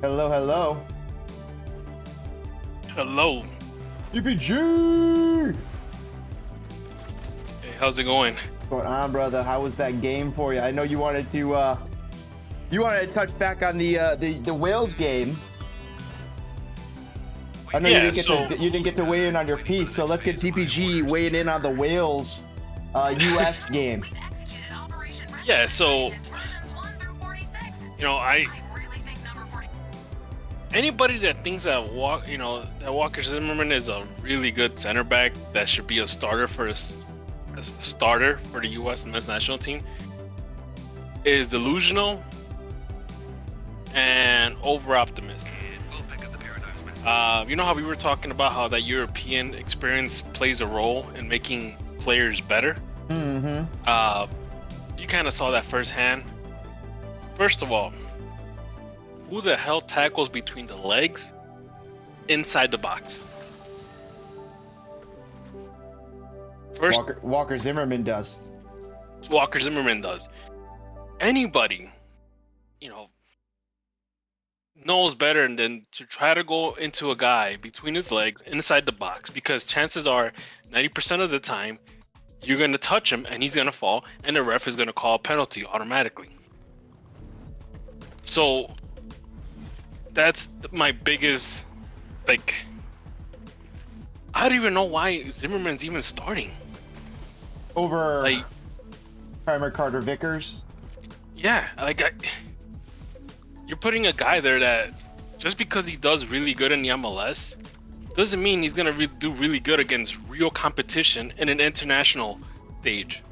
Hello, hello. Hello. DPG! Hey, how's it going? What's going on, brother? How was that game for you? I know you wanted to touch back on the Wales game. I know you didn't get to weigh in on your piece, so let's get DPG weighing in on the Wales US game. Yeah, so anybody that thinks that Walker Zimmerman is a really good center back that should be a starter for the U.S. men's national team is delusional and over optimistic. You know how we were talking about how that European experience plays a role in making players better? Mm-hmm. You kind of saw that firsthand. First of all, who the hell tackles between the legs inside the box? First, Walker Zimmerman does. Walker Zimmerman does. Anybody, knows better than to try to go into a guy between his legs inside the box, because chances are 90% of the time you're going to touch him and he's going to fall and the ref is going to call a penalty automatically. So that's my biggest, I don't even know why Zimmerman's even starting Over Primer Carter Vickers. Yeah, you're putting a guy there that just because he does really good in the MLS doesn't mean he's gonna do really good against real competition in an international stage.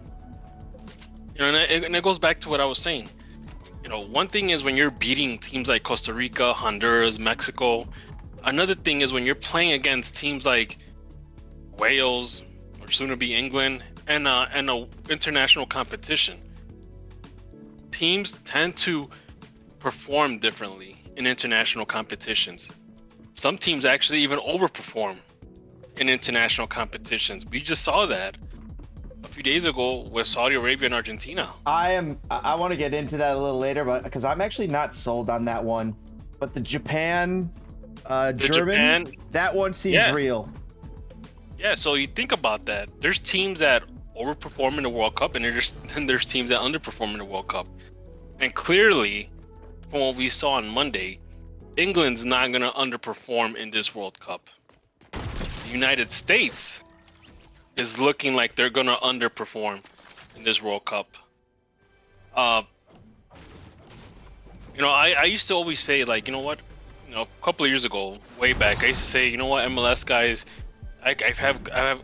And it goes back to what I was saying. One thing is when you're beating teams like Costa Rica, Honduras, Mexico. Another thing is when you're playing against teams like Wales or soon to be England and a international competition. Teams tend to perform differently in international competitions. Some teams actually even overperform in international competitions. We just saw that a few days ago with Saudi Arabia and Argentina. I want to get into that a little later, but because I'm actually not sold on that one. But the German, that one seems real. Yeah, so you think about that. There's teams that overperform in the World Cup, and there's teams that underperform in the World Cup. And clearly, from what we saw on Monday, England's not going to underperform in this World Cup. The United States is looking like they're going to underperform in this World Cup. I used to always say, a couple of years ago, way back, I used to say, MLS guys, I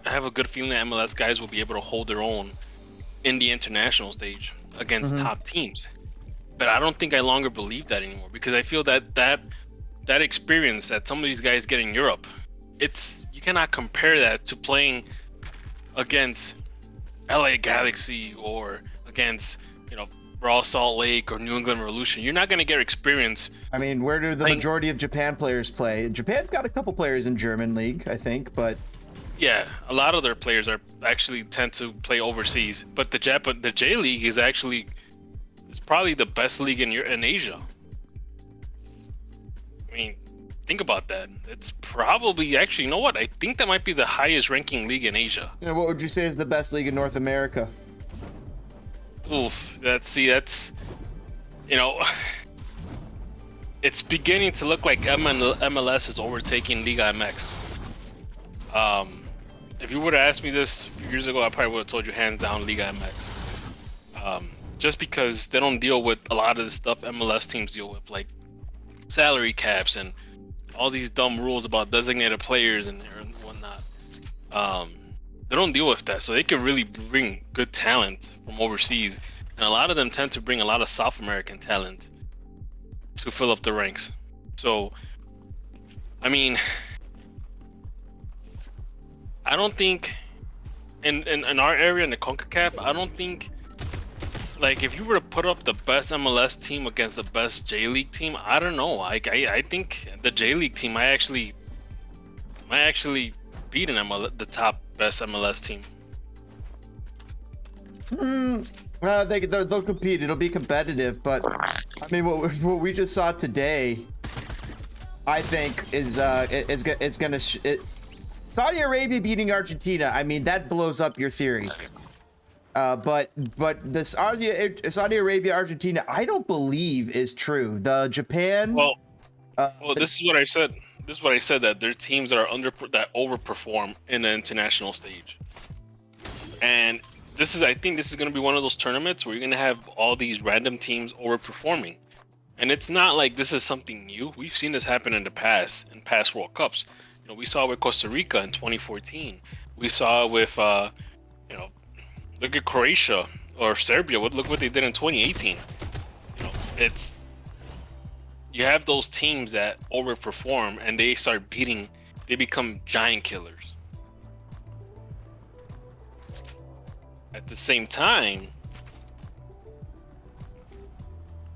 have a good feeling that MLS guys will be able to hold their own in the international stage against top teams. But I don't think I longer believe that anymore, because I feel that experience that some of these guys get in Europe, you cannot compare that to playing against LA Galaxy or against Raw Salt Lake or New England Revolution. You're not going to get experience. I mean, where do the majority of Japan players play? Japan's got a couple players in German league, I think, but yeah, a lot of their players tend to play overseas. But the J League is probably the best league in Asia. I mean, think about that. It's probably I think that might be the highest ranking league in Asia. What would you say is the best league in North America? Oof, it's beginning to look like MLS is overtaking Liga MX. If you would have asked me this a few years ago, I probably would have told you hands down Liga MX. Just because they don't deal with a lot of the stuff MLS teams deal with, like salary caps and all these dumb rules about designated players and whatnot. They don't deal with that, so they can really bring good talent from overseas, and a lot of them tend to bring a lot of South American talent to fill up the ranks. So, I mean, I don't think in our area in the CONCACAF, I don't think, if you were to put up the best MLS team against the best J League team, I don't know. I think the J League team might actually beat the top best MLS team. They'll compete. It'll be competitive, but I mean, what we just saw today I think is it's gonna Saudi Arabia beating Argentina. I mean, that blows up your theory. But the Saudi Arabia Argentina, I don't believe is true. The Japan. Well, this is what I said. This is what I said, that there are teams that are that overperform in the international stage, and I think this is going to be one of those tournaments where you're going to have all these random teams overperforming. And it's not like this is something new. We've seen this happen in the past, in past World Cups. You know, we saw it with Costa Rica in 2014. We saw it with, you know, look at Croatia or Serbia. Look what they did in 2018. You know, you have those teams that overperform and they start beating. They become giant killers. At the same time,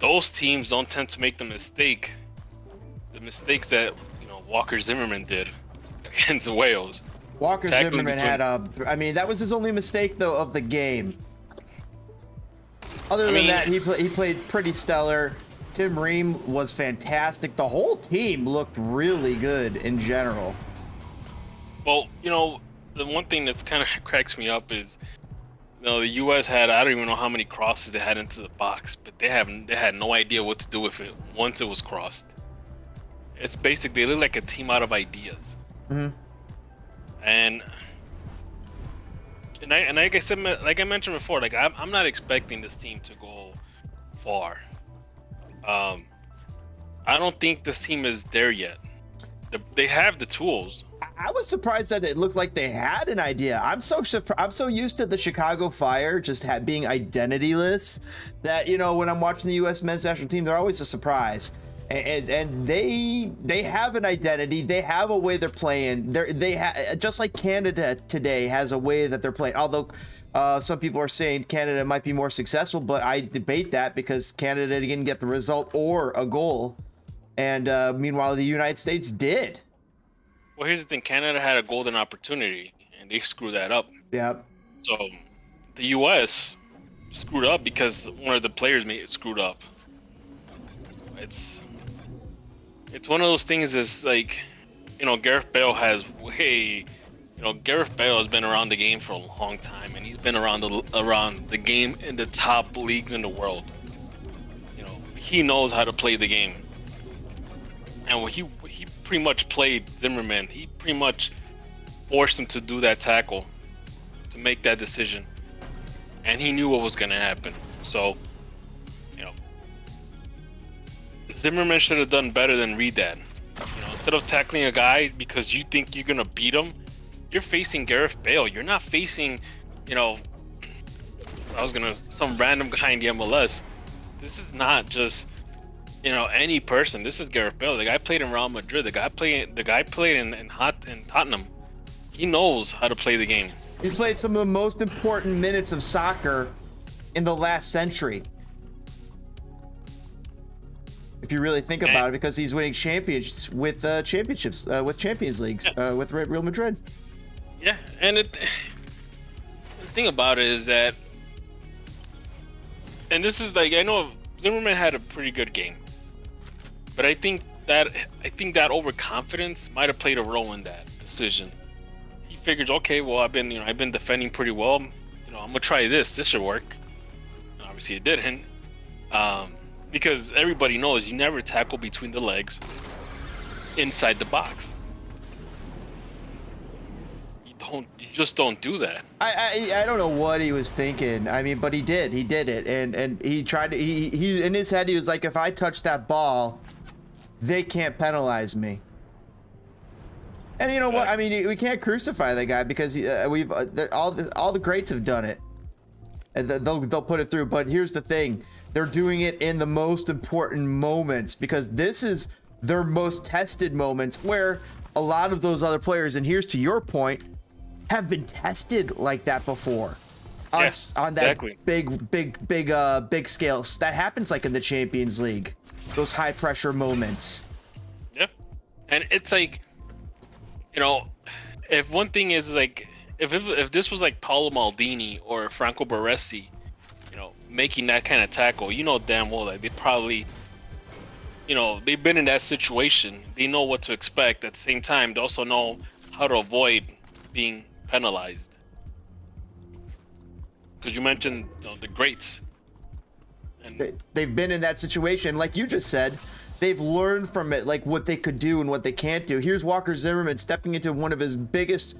those teams don't tend to make the mistakes that, you know, Walker Zimmerman did against Wales. Walker Zimmerman had I mean, that was his only mistake though of the game. Other than that, he played pretty stellar. Tim Ream was fantastic. The whole team looked really good in general. Well, you know, the one thing that's kind of cracks me up is, you know, the U.S. had, I don't even know how many crosses they had into the box, but they had no idea what to do with it once it was crossed. It's basically, they look like a team out of ideas. Mm-hmm. And like I said, like I mentioned before, like I'm not expecting this team to go far. I don't think this team is there yet. They have the tools. I was surprised that it looked like they had an idea. I'm so used to the Chicago Fire just being identityless that, you know, when I'm watching the U.S. men's national team, they're always a surprise. And they have an identity. They have a way they're playing. Just like Canada today has a way that they're playing. Although some people are saying Canada might be more successful, but I debate that because Canada didn't get the result or a goal, and meanwhile the United States did. Well, here's the thing: Canada had a golden opportunity, and they screwed that up. Yeah. So the U.S. screwed up because one of the players screwed up. It's one of those things. Is like, you know, Gareth Bale has been around the game for a long time, and he's been around the game in the top leagues in the world. You know, he knows how to play the game, and he pretty much played Zimmerman. He pretty much forced him to do that tackle, to make that decision, and he knew what was going to happen. So, you know, Zimmerman should have done better than read that. You know, instead of tackling a guy because you think you're gonna beat him, you're facing Gareth Bale. You're not facing, you know, some random guy in the MLS. This is not just, you know, any person. This is Gareth Bale. The guy played in Real Madrid. The guy played in Tottenham. He knows how to play the game. He's played some of the most important minutes of soccer in the last century. If you really think about it, because he's winning championships with Champions Leagues with Real Madrid. Yeah, and the thing about it is that, and this is like, I know Zimmerman had a pretty good game, but I think that overconfidence might have played a role in that decision. He figured, okay, well, I've been defending pretty well. You know, I'm gonna try this. This should work. And obviously, it didn't. Because everybody knows you never tackle between the legs inside the box. You just don't do that. I don't know what he was thinking. I mean, but he did it, and he tried to. He in his head he was like, if I touch that ball, they can't penalize me. And you know what? I mean, we can't crucify the guy because all the greats have done it, and they'll put it through. But here's the thing. They're doing it in the most important moments because this is their most tested moments where a lot of those other players, and here's to your point, have been tested like that before. Yes, on that exactly. big scales. That happens like in the Champions League, those high pressure moments. Yeah. And it's like, you know, if one thing is like, if this was like Paolo Maldini or Franco Baresi, making that kind of tackle, you know damn well that they probably you know, they've been in that situation. They know what to expect. At the same time, they also know how to avoid being penalized. Because you mentioned the greats. And They've been in that situation, like you just said. They've learned from it, like what they could do and what they can't do. Here's Walker Zimmerman stepping into one of his biggest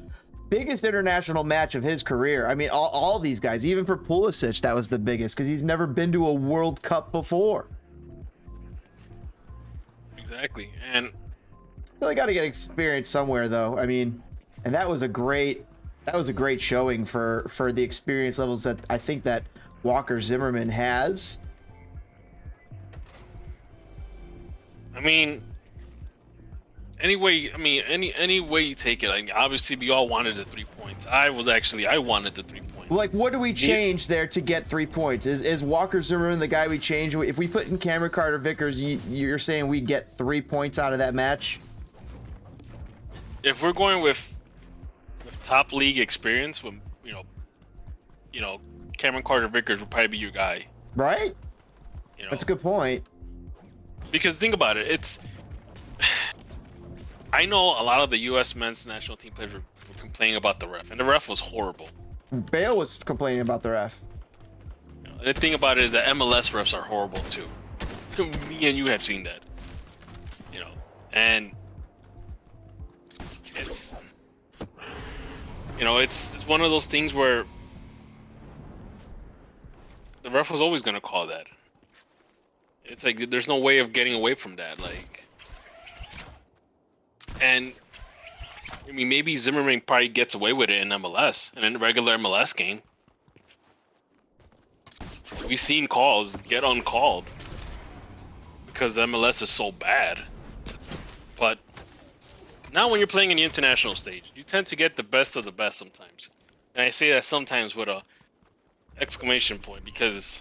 international match of his career. I mean, all these guys, even for Pulisic, that was the biggest because he's never been to a World Cup before. Exactly, and Well, they got to get experience somewhere, though. I mean, and that was a great showing for the experience levels that I think that Walker Zimmerman has. I mean, any way you take it. Like, obviously, we all wanted the 3 points. I wanted the 3 points. Like, what do we change there to get 3 points? Is Walker Zimmerman the guy we change? If we put in Cameron Carter-Vickers, you're saying we get 3 points out of that match? If we're going with top league experience, with you know, Cameron Carter-Vickers would probably be your guy. Right? You know, That's a good point. Because think about it, I know a lot of the U.S. men's national team players were complaining about the ref, and the ref was horrible. Bale was complaining about the ref. You know, the thing about it is that MLS refs are horrible too. Me and you have seen that. You know, and it's one of those things where the ref was always going to call that. It's like there's no way of getting away from that. Like, and I mean, maybe Zimmerman probably gets away with it in MLS and in a regular MLS game. We've seen calls get uncalled because MLS is so bad. But now when you're playing in the international stage, you tend to get the best of the best sometimes. And I say that sometimes with a exclamation point because